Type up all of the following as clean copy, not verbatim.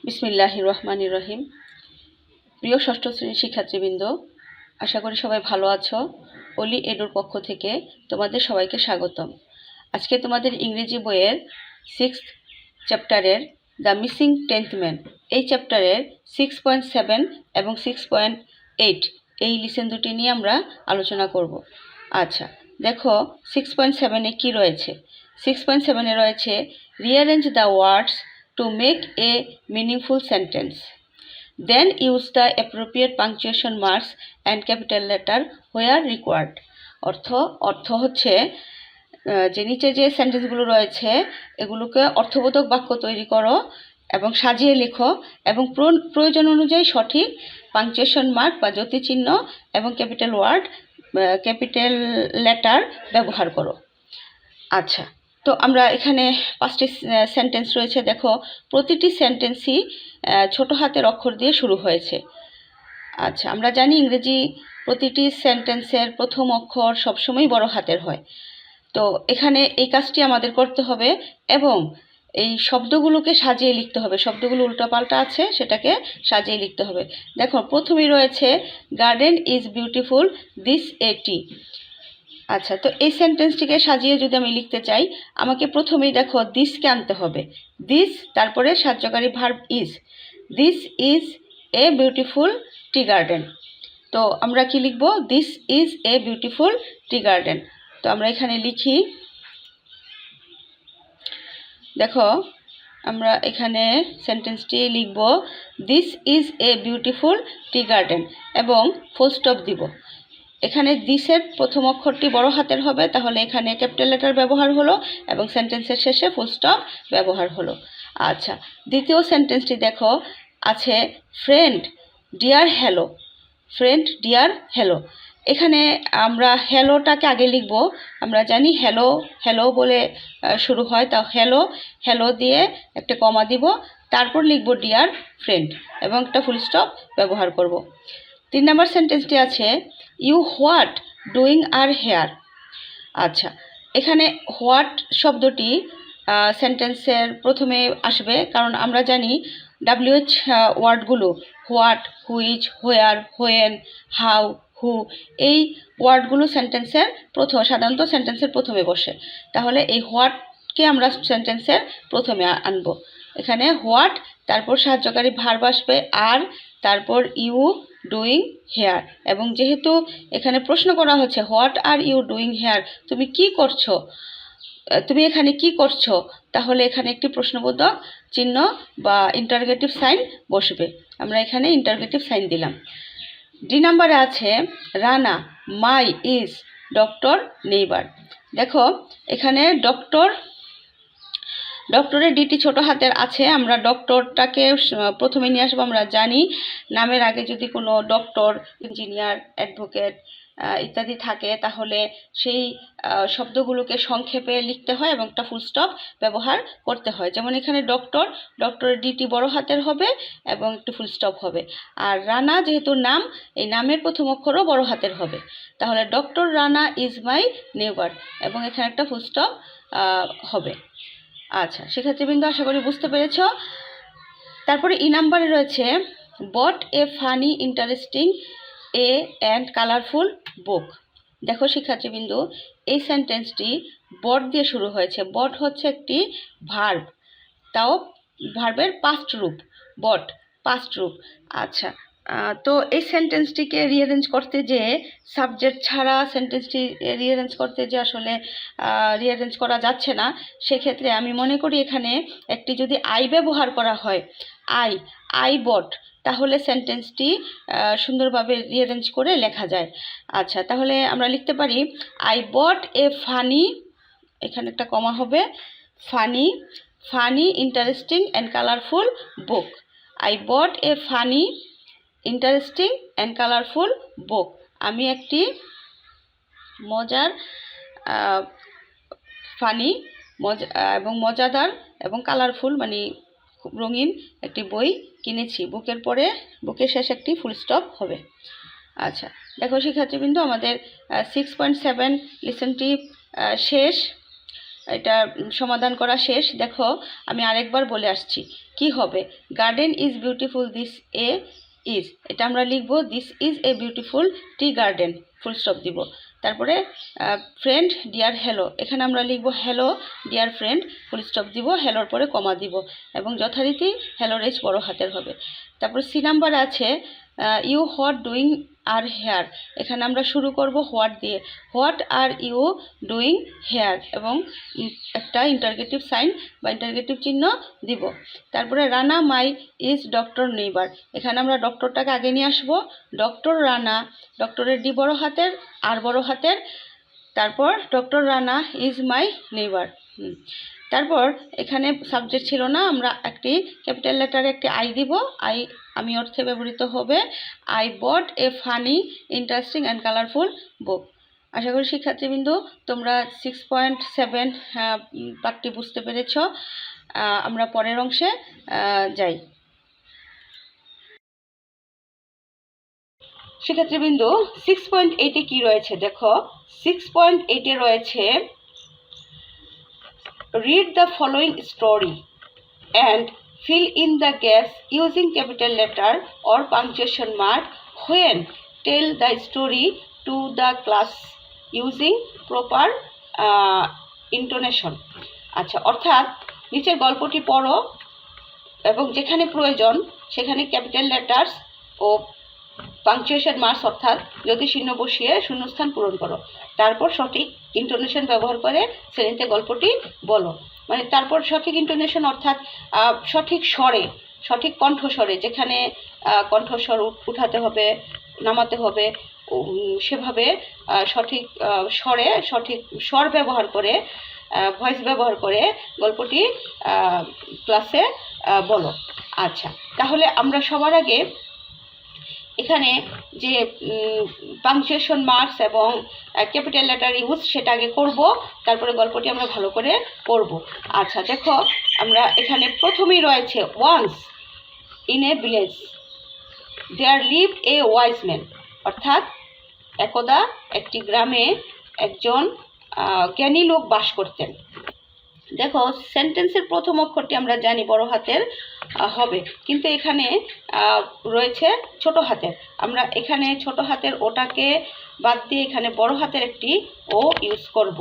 বিসমিল্লাহির রহমানির রহিম। প্রিয় ষষ্ঠ শ্রেণীর শিক্ষার্থীবৃন্দ, আশা করি সবাই ভালো আছো। অলি এডুর পক্ষ থেকে তোমাদের সবাইকে স্বাগতম। আজকে তোমাদের ইংরেজি বইয়ের 6th চ্যাপ্টারের দ্য মিসিং 10th ম্যান এই চ্যাপ্টারের 6.7 এবং 6.8 এই লিসেন দুটি নিয়ে আমরা আলোচনা করব। আচ্ছা, দেখো 6.7-এ কী রয়েছে। 6.7-এ রয়েছে rearrange the words to make a meaningful sentence. Then use the appropriate punctuation marks and capital letter where required. অর্থ হচ্ছে যে নিচে যে সেন্টেন্সগুলো রয়েছে এগুলোকে অর্থবোধক বাক্য তৈরি করো এবং সাজিয়ে লেখো এবং প্রয়োজন অনুযায়ী সঠিক পাংচুয়েশন মার্ক বা জ্যোতিচিহ্ন এবং ক্যাপিটাল লেটার ব্যবহার করো। আচ্ছা, তো আমরা এখানে 5টি সেন্টেন্স রয়েছে। দেখো, প্রতিটি সেন্টেন্সই ছোট হাতের অক্ষর দিয়ে শুরু হয়েছে। আচ্ছা, আমরা জানি ইংরেজি প্রতিটি সেন্টেন্সের প্রথম অক্ষর সবসময় বড় হাতের হয়। তো এখানে এই কাজটি আমাদের করতে হবে এবং এই শব্দগুলোকে সাজিয়ে লিখতে হবে। শব্দগুলো উল্টোপাল্টা আছে, সেটাকে সাজিয়ে লিখতে হবে। দেখো, প্রথমেই রয়েছে গার্ডেন ইজ বিউটিফুল দিস এ টি। আচ্ছা, তো এই সেন্টেন্সটিকে সাজিয়ে যদি আমি লিখতে চাই, আমাকে প্রথমেই দেখো দিসকে আনতে হবে। দিস, তারপরে সাহায্যকারী verb is. This is a beautiful tea garden. তো আমরা কি লিখব? This is a beautiful tea garden. তো আমরা এখানে লিখি, দেখো আমরা এখানে সেন্টেন্সটি লিখব this is a beautiful tea garden এবং ফুল স্টপ দিব। এখানে দিসের প্রথম অক্ষরটি বড় হাতের হবে, তাহলে এখানে ক্যাপিটাল লেটার ব্যবহার হলো এবং সেন্টেন্সের শেষে ফুল স্টপ ব্যবহার হলো। আচ্ছা, দ্বিতীয় সেন্টেন্সটি দেখো আছে friend dear hello. Friend dear hello. এখানে আমরা হ্যালোটাকে আগে লিখব। আমরা জানি হ্যালো হ্যালো বলে শুরু হয়, তা হ্যালো দিয়ে একটা কমা দিব, তারপর লিখব ডিয়ার ফ্রেন্ড এবং একটা ফুল স্টপ ব্যবহার করব। 3 নম্বর সেন্টেন্সটি আছে you what doing are here. আচ্ছা, এখানে হোয়াট শব্দটি সেন্টেন্সের প্রথমে আসবে, কারণ আমরা জানি WH ওয়ার্ডগুলো what, which, where, when, how, who, এই ওয়ার্ডগুলো সাধারণত সেন্টেন্সের প্রথমে বসে। তাহলে এই হোয়াটকে আমরা সেন্টেন্সের প্রথমে আনব। এখানে হোয়াট, তারপর সাহায্যকারী ভার্ব আসবে আর, তারপর ইউ ডুইং হেয়ার। এবং যেহেতু এখানে প্রশ্ন করা হচ্ছে what are you doing here, তুমি কি করছো, তুমি এখানে কি করছো, তাহলে এখানে একটি প্রশ্নবোধক চিহ্ন বা ইন্টারগেটিভ সাইন বসবে। আমরা এখানে ইন্টারগেটিভ সাইন দিলাম। 2 নম্বরে আছে Rana my is doctor neighbour. দেখো, এখানে ডক্টরের ডিটি ছোট হাতের আছে। আমরা ডক্টরটাকে প্রথমে নিয়ে আসবো। আমরা জানি নামের আগে যদি কোনো ডক্টর, ইঞ্জিনিয়ার, অ্যাডভোকেট ইত্যাদি থাকে, তাহলে সেই শব্দগুলোকে সংক্ষেপে লিখতে হয় এবং একটা ফুল স্টপ ব্যবহার করতে হয়। যেমন এখানে ডক্টরের ডিটি বড় হাতের হবে এবং একটু ফুল স্টপ হবে। আর রানা যেহেতু নাম, এই নামের প্রথম অক্ষরও বড় হাতের হবে। তাহলে doctor Rana is my neighbour এবং এখানে একটা ফুল স্টপ হবে। আচ্ছা, শিক্ষার্থীবৃন্দ, আশা করি বুঝতে পেরেছ। তারপরে ই নাম্বারে রয়েছে bought a funny interesting a and colourful book. দেখো শিক্ষার্থীবৃন্দ, এই সেন্টেন্সটি বট দিয়ে শুরু হয়েছে। বট হচ্ছে একটি ভার্ব, তাও ভার্বের পাস্ট রূপ। বট পাস্ট রূপ। আচ্ছা, তো এই সেন্টেন্সটিকে রিঅ্যারেঞ্জ করতে যে সাবজেক্ট ছাড়া সেন্টেন্সটি রিঅ্যারেঞ্জ করতে যে আসলে রিঅ্যারেঞ্জ করা যাচ্ছে না, সেক্ষেত্রে আমি মনে করি এখানে একটি যদি আই ব্যবহার করা হয়, আই বট, তাহলে সেন্টেন্সটি সুন্দরভাবে রিঅ্যারেঞ্জ করে লেখা যায়। আচ্ছা, তাহলে আমরা লিখতে পারি আই বট এ ফানি, এখানে একটা কমা হবে, funny interesting and colourful book. I bought a funny interesting and colourful book. আমি একটি মজার, ফানি এবং মজাদার এবং কালারফুল মানে খুব রঙিন একটি বই কিনেছি। বুকের শেষে একটি ফুল স্টপ হবে। আচ্ছা, দেখো শিক্ষার্থীবৃন্দ, আমাদের 6.7 লিসেনটি শেষ। এটা সমাধান করা শেষ। দেখো আমি আরেকবার বলে আসছি কি হবে। Garden is beautiful, this is, এটা আমরা লিখব this is a beautiful tea garden, full stop দিব। তারপরে ফ্রেন্ড ডিয়ার হ্যালো, এখানে আমরা লিখব hello dear friend, full stop দিব, হ্যালোর পরে কমা দিব এবং যথারীতি হ্যালোর এইচ বড় হাতের হবে। তারপর সি নাম্বার আছে you what doing are here, এখানে আমরা শুরু করব হোয়াট দিয়ে, what are you doing here এবং একটা ইন্টারগেটিভ সাইন বা ইন্টারগেটিভ চিহ্ন দিব। তারপরে Rana my is doctor neighbour, এখানে আমরা ডক্টরটাকে আগে নিয়ে আসবো, ডক্টর রানা, ডক্টরের ডি বড় হাতের আর বড় হাতের, তারপর doctor Rana is my neighbour. তারপর এখানে সাবজেক্ট ছিল না, আমরা একটি ক্যাপিটাল লেটারে একটি আই দিব, আই আমি অর্থে ব্যবহৃত হবে I bought a funny interesting and colourful book. আশা করি শিক্ষার্থীবৃন্দ তোমরা 6.7 পাঠটি বুঝতে পেরেছ। আমরা পরের অংশে যাই। শিক্ষার্থীবৃন্দ 6.8-এ কি রয়েছে দেখো, 6.8-এ রয়েছে read the following story and fill in the gaps using capital letter or punctuation mark when tell the story to the class using proper intonation। আচ্ছা, অর্থাৎ নিচের গল্পটি পড়ো এবং যেখানে প্রয়োজন সেখানে ক্যাপিটাল লেটার্স ও পাংচুয়েশন মার্কস অর্থাৎ যদি চিহ্ন বসিয়ে শূন্যস্থান পূরণ করো, তারপর সঠিক ইন্টোনেশন ব্যবহার করে শ্রেণীতে গল্পটি বলো। মানে তারপর সঠিক ইন্টোনেশন অর্থাৎ সঠিক স্বরে, সঠিক কণ্ঠস্বরে, যেখানে কণ্ঠস্বর উঠাতে হবে নামাতে হবে সেভাবে সঠিক স্বরে সঠিক স্বর ব্যবহার করে ভয়েস ব্যবহার করে গল্পটি ক্লাসে বলো। আচ্ছা, তাহলে আমরা সবার আগে এখানে যে পাংচুয়েশন মার্কস এবং ক্যাপিটাল লেটার ইউজ সেটা আগে করব, তারপরে গল্পটি আমরা ভালো করে পড়ব। আচ্ছা দেখো, আমরা এখানে প্রথমেই রয়েছে once in a village there lived a wise man, অর্থাৎ একদা একটি গ্রামে একজন জ্ঞানী লোক বাস করতেন। দেখো সেন্টেন্সের প্রথম অক্ষরটি আমরা জানি বড় হাতের হবে, কিন্তু এখানে রয়েছে ছোট হাতের। আমরা এখানে ছোট হাতের ওটাকে বাদ দিয়ে এখানে বড় হাতের একটি ও ইউজ করব।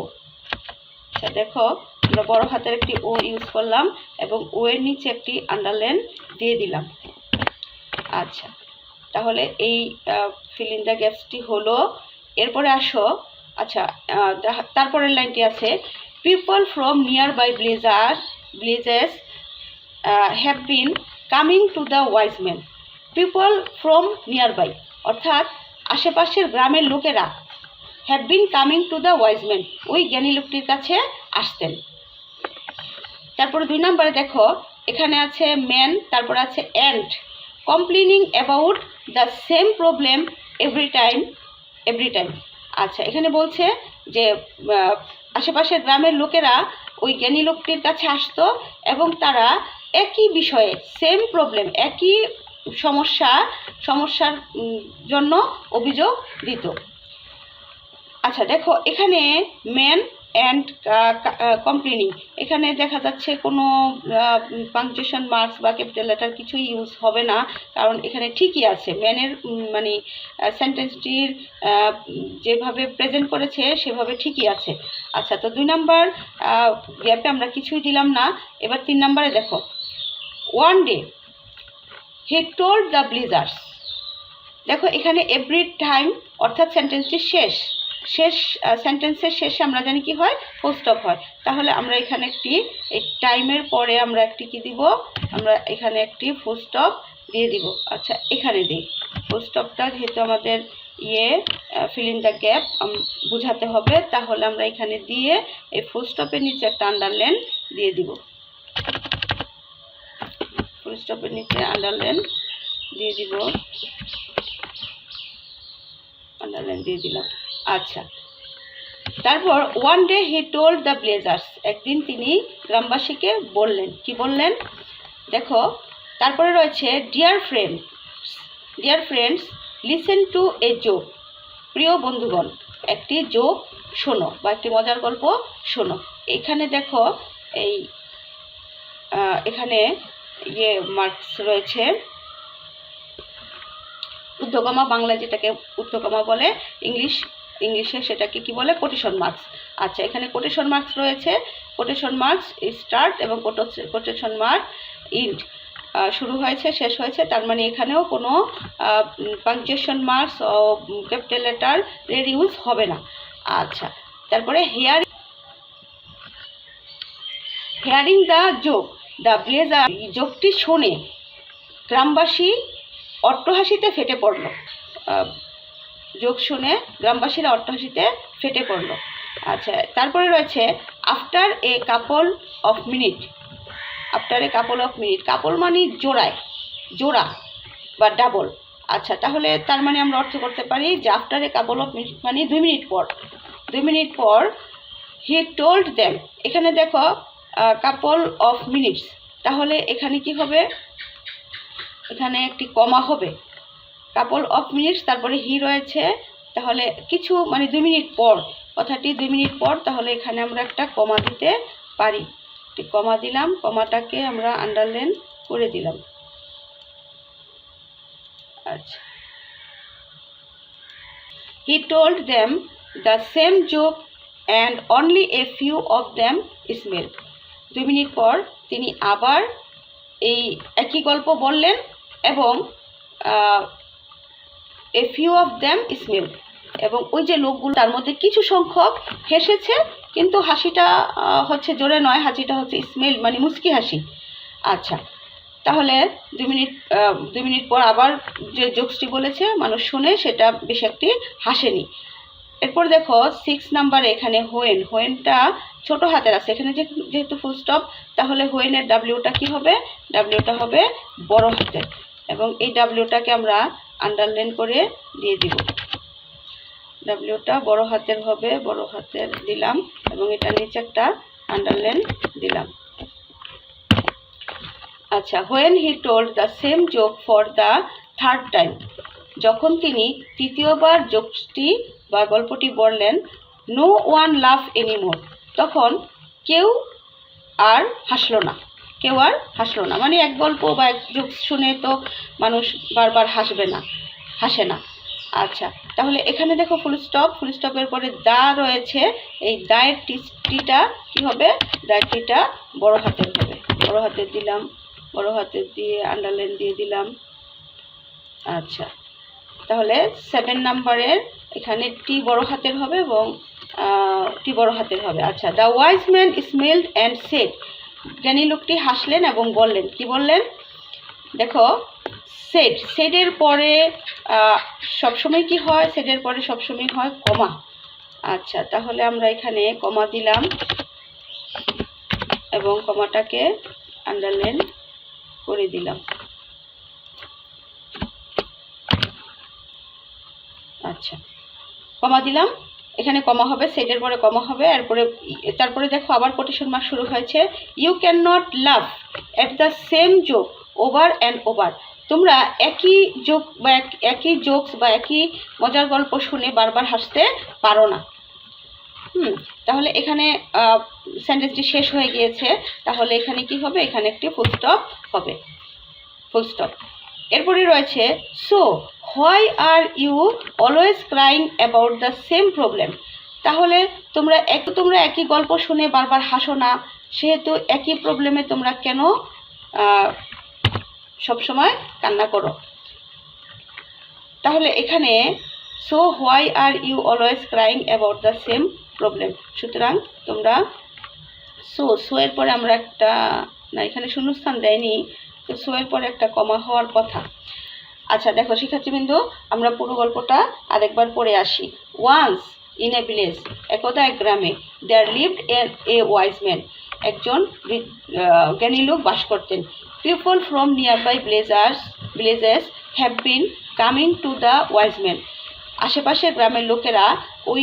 আচ্ছা দেখো, আমরা বড় হাতের একটি ও ইউজ করলাম এবং ও এর নিচে একটি আন্ডারলাইন দিয়ে দিলাম। আচ্ছা, তাহলে এই ফিল ইন দ্য গ্যাপসটি হলো। এরপরে আসো, আচ্ছা তারপরের লাইনটি আছে people from nearby villages have been coming to the wise man। people from nearby অর্থাৎ আশেপাশের গ্রামের লোকেরা have been coming to the wise man, ওই জ্ঞানী লোকটির কাছে আসতেন। তারপরে 2 নম্বরে দেখো, এখানে আছে ম্যান, তারপর আছে and, complaining about the same problem every time। আচ্ছা, এখানে বলছে যে আশেপাশের গ্রামের লোকেরা ওই জ্ঞানী লোকটির কাছে আসতো এবং তারা একই বিষয়ে সেম প্রবলেম, একই সমস্যার জন্য অভিযোগ দিত। আচ্ছা দেখো, এখানে ম্যান অ্যান্ড কমপ্লেনিং, এখানে দেখা যাচ্ছে কোনো পাংচুয়েশন মার্কস বা ক্যাপিটাল লেটার কিছুই ইউজ হবে না, কারণ এখানে ঠিকই আছে ম্যানের মানে সেন্টেন্সটির যেভাবে প্রেজেন্ট করেছে সেভাবে ঠিকই আছে। আচ্ছা, তো 2 নাম্বার গ্যাপে আমরা কিছুই দিলাম না। এবার 3 নাম্বারে দেখো, one day he told the villagers. দেখো এখানে এভরি টাইম অর্থাৎ সেন্টেন্সটি শেষ সেন্টেন্সের শেষে আমরা জানি কি হয়, ফুল স্টপ হয়। তাহলে আমরা এখানে একটি এই টাইমের পরে আমরা একটি কি দিব, আমরা এখানে একটি ফুল স্টপ দিয়ে দিব। আচ্ছা, এখানে দিই ফুল স্টপটা, যেহেতু আমাদের ফিল ইন দ্য গ্যাপ বুঝাতে হবে, তাহলে আমরা এখানে দিয়ে এই ফুল স্টপের নিচে একটা আন্ডারলাইন দিয়ে দিব। ফুল স্টপের নিচে আন্ডারলাইন দিয়ে দিব, আন্ডারলাইন দিয়ে দিলাম। আচ্ছা, তারপর one day he told the villagers, একদিন তিনি গ্রামবাসীকে বললেন। কি বললেন দেখো, তারপরে রয়েছে dear friends listen to a joke. প্রিয় বন্ধুগণ, একটি জোক শোনো বা একটি মজার গল্প শোনো। এখানে দেখো এই এখানে মার্কস রয়েছে, ঊর্ধ্বকমা, বাংলায় যেটাকে ঊর্ধ্বকমা বলে, ইংলিশে সেটাকে কি বলে, কোটেশন মার্কস। আচ্ছা, এখানে কোটেশন মার্কস রয়েছে, কোটেশন মার্কস স্টার্ট এবং কোটেশন মার্ক ইন্ড, শুরু হয়েছে শেষ হয়েছে, তার মানে এখানেও কোনো পাংচুয়েশন মার্কস ও ক্যাপিটাল লেটার এর ইউজ হবে না। আচ্ছা, তারপরে hearing the joke, the villagers, জোকটি শুনে গ্রামবাসী অট্টহাসিতে ফেটে পড়ল। জোক শুনে গ্রামবাসীরা অট্টহাসিতে ফেটে পড়ল। আচ্ছা, তারপরে রয়েছে after a couple of minute, after a couple of minute, couple মানে জোড়া বা ডাবল। আচ্ছা, তাহলে তার মানে আমরা অর্থ করতে পারি যে after a couple of minute মানে 2 মিনিট পর, 2 মিনিট পর হি টোল্ড দেম। এখানে দেখো কাপল অফ মিনিটস, তাহলে এখানে কি হবে, এখানে একটি কমা হবে, কাপল অফ মিনিটস, তারপরে হি রয়েছে, তাহলে কিছু মানে 2 মিনিট পর, কথাটি 2 মিনিট পর, তাহলে এখানে আমরা একটা কমা দিতে পারি, একটি কমা দিলাম, কমাটাকে আমরা আন্ডারলাইন করে দিলাম। আচ্ছা, he told them the same joke and only a few of them smelled. 2 মিনিট পর তিনি আবার এই একই গল্প বললেন এবং a few of them smelled, এবং ওই যে লোকগুলো তার মধ্যে কিছু সংখ্যক হেসেছে, কিন্তু হাসিটা হচ্ছে জোরে নয়, হাসিটা হচ্ছে স্মেল মানে মুচকি হাসি। আচ্ছা, তাহলে 2 মিনিট পর আবার যে জোকসটি বলেছে মানুষ শুনে সেটা বেশি একটি হাসেনি। এরপর দেখো 6 নাম্বারে এখানে হোয়েনটা ছোট হাতের আছে, এখানে যেহেতু ফুল স্টপ, তাহলে হোয়েনের ডাব্লিউটা কি হবে, ডাব্লিউটা হবে বড় হাতের, এবং এই ডাব্লিউটাকে আমরা আন্ডারলাইন করে দিয়ে দিব, ডাব্লিউটা বড় হাতের হবে, বড় হাতের দিলাম, এবং এটা নিচে একটা আন্ডারলাইন দিলাম। আচ্ছা, when he told the same joke for the third time, যখন তিনি তৃতীয়বার জোকসটি বা গল্পটি বললেন, নো ওয়ান লাভ এনিমোর, তখন কেউ আর হাসলো না, কেউ আর হাসলো না, মানে এক গল্প বা এক জোকস শুনে তো মানুষ বারবার হাসে না। আচ্ছা, তাহলে এখানে দেখো ফুল স্টপের পরে দা রয়েছে, এই দায়ের টিটা কি হবে, দায়ের টিটা বড় হাতের হবে, বড় হাতের দিলাম, বড় হাতের দিয়ে আন্ডারলাইন দিয়ে দিলাম। আচ্ছা, তাহলে 7 নাম্বারের এখানে টি বড় হাতের হবে এবং টি বড় হাতের হবে। আচ্ছা, the wise man smelled and said, জ্ঞানী লোকটি হাসলেন এবং বললেন, কি বললেন, দেখো সেডের পরে সবসময় কি হয়, সেডের পরে সবসময় হয় কমা। আচ্ছা, তাহলে আমরা এখানে কমা দিলাম এবং কমাটাকে আন্ডারলাইন করে দিলাম। আচ্ছা, কমা দিলাম, এখানে কমা হবে, সেটের পরে কমা হবে, তারপরে দেখো আবার কোটেশন মার্ক শুরু হয়েছে, you can not laugh at the same joke over and over, তোমরা একই জোকস বা একই মজার গল্প শুনে বারবার হাসতে পারো না। তাহলে এখানে সেন্টেন্সটি শেষ হয়ে গিয়েছে, তাহলে এখানে কি হবে, এখানে একটি ফুল স্টপ হবে, ফুল স্টপ। এরপরে রয়েছে so why are you always crying about the same problem, তাহলে তোমরা একই গল্প শুনে বারবার হাসো না, সেহেতু একই প্রবলেমে তোমরা কেন সবসময় কান্না করো। তাহলে এখানে so why are you always crying about the same problem, সুতরাং তোমরা সো এর পরে আমরা একটা, না এখানে শূন্যস্থান দেয়নি, তো সো এর পরে একটা কমা হওয়ার কথা। আচ্ছা, দেখো শিক্ষার্থীবৃন্দ, আমরা পুরো গল্পটা আরেকবার পড়ে আসি। ওয়ান্স ইন এ ভিলেজ, একদা এক গ্রামে, there lived a wise man, একজন জ্ঞানী লোক বাস করতেন। People from nearby villages have been coming to the wise man, আশেপাশের গ্রামের লোকেরা ওই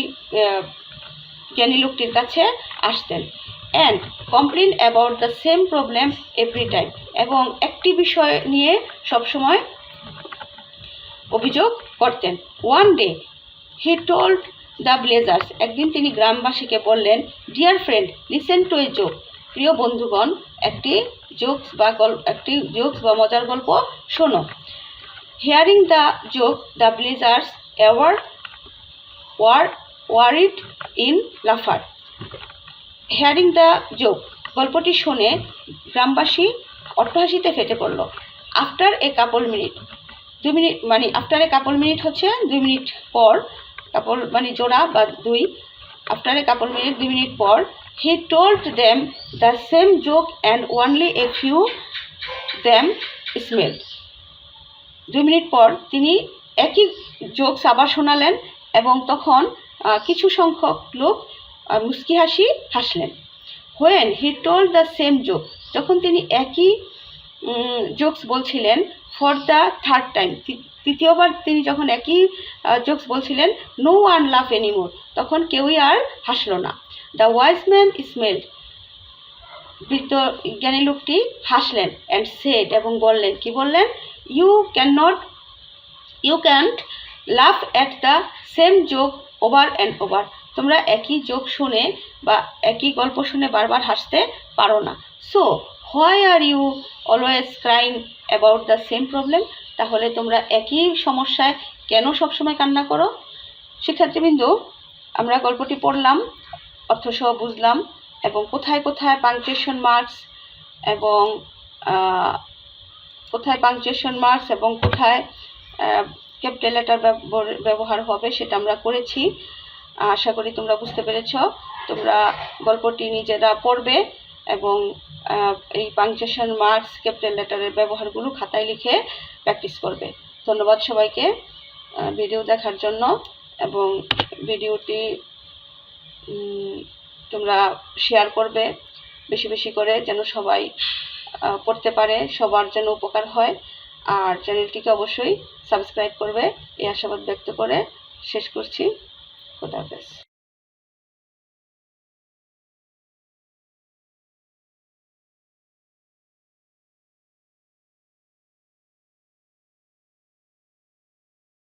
জ্ঞানী লোকটির কাছে আসতেন। And complain about the same problem every time, এবং একটি বিষয় নিয়ে সবসময় অভিযোগ করতেন। One day he told the villagers, একদিন তিনি গ্রামবাসীকে বললেন, dear friend listen to a joke, প্রিয় বন্ধুগণ একটি জোকস বা মজার গল্প শোনো। Hearing the joke the villagers worried in laughter. Hearing the joke, গল্পটি শুনে গ্রামবাসী অট্টহাসিতে ফেটে পড়ল। আফটার এ কাপল মিনিট, 2 মিনিট মানে আফটার এ কাপল মিনিট হচ্ছে 2 মিনিট পর, কাপল মানে জোড়া বা 2, আফটার এ কাপল মিনিট 2 মিনিট পর, he told them the same joke and only a few them smelled. 2 মিনিট পর তিনি একই জোকস আবার শোনালেন এবং তখন কিছু সংখ্যক লোক মুচকি হাসলেন। When he told the same joke, যখন তিনি একই জোকস বলছিলেন, ফর দ্য থার্ড টাইম, তৃতীয়বার তিনি যখন একই জোকস বলছিলেন, নো ওয়ান লাফ এনিমোর, তখন কেউই আর হাসলো না। দ্য ওয়াইজ ম্যান স্মেলড, বৃদ্ধ জ্ঞানী লোকটি হাসলেন, অ্যান্ড সেড, এবং বললেন, কি বললেন, you can't laugh at the same joke over and over, তোমরা একই জোক শুনে বা একই গল্প শুনে বারবার হাসতে পারো না। So why are you always crying about the same problem, তাহলে তোমরা একই সমস্যায় কেন সবসময় কান্না করো? শিক্ষার্থীবৃন্দ, আমরা গল্পটি পড়লাম, অর্থসহ বুঝলাম এবং কোথায় কোথায় পাংচুয়েশন মার্কস এবং কোথায় ক্যাপিটাল লেটার ব্যবহার হবে সেটা আমরা করেছি। আশা করি তোমরা বুঝতে পেরেছ। তোমরা গল্পটি নিজেরা পড়বে এবং এই পাংচুয়েশন মার্কস ক্যাপিটাল লেটারের ব্যবহারগুলো খাতায় লিখে প্র্যাকটিস করবে। ধন্যবাদ সবাইকে ভিডিও দেখার জন্য, এবং ভিডিওটি তোমরা শেয়ার করবে বেশি বেশি করে, যেন সবাই পড়তে পারে, সবার যেন উপকার হয়। আর চ্যানেলটিকে অবশ্যই সাবস্ক্রাইব করবে, এই আশাবাদ ব্যক্ত করে শেষ করছি। খোদা হাফেজ।